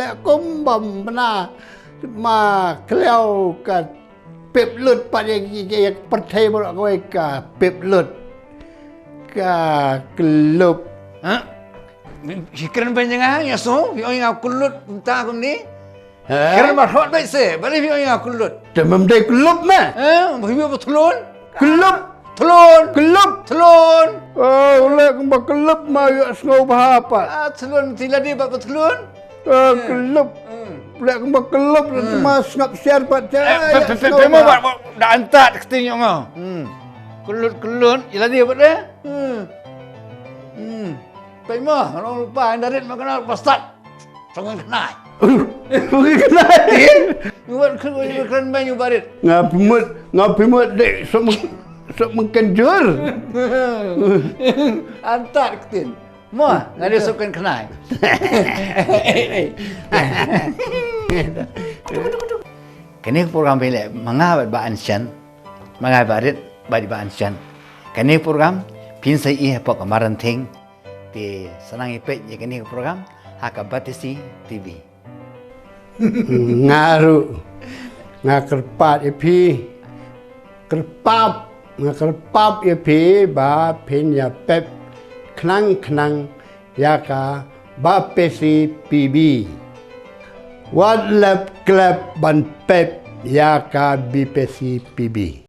lek kumbam pernah ma keliau ka pep lut pada yang pertai bolak kowe ka pep lut ka kelub. Ha? Keren panjang ya so, yo yang kulut entah aku ni. Keren berhot baik se, balik yo yang kulut. Demam dai kelub mah. Hiu betulun. Kelub, Telun. kelub. Telun. Oh, lek kumba kelub mah yo sengau bahapa. Telun tila dia buat betulun. Kelub. Lek kumba kelub cuma ngap siar pat cai. Pemo buat dah antat ketingnya ngau. Kelut ila dia buat dia. Pemo orang lupa Andarit makan pastat. Sangat kenai. Pergi kenai. Buat keren banyak barit. Ngapimut dek sok mengkenjur. Antat ketin. Mau ngade sukan kenai. Kini program bela mengabat ba ansyan. Mengabat barit badi ba ansyan. Kini program pinsai pok kamaran ting di senang ipet je kini program Hakabatisi TV. Ngaru ngakerpat epi kerpap epi ba pen ya pep knang yaka ba pesi PB wat lep klep ban pep yaka bipesi PB.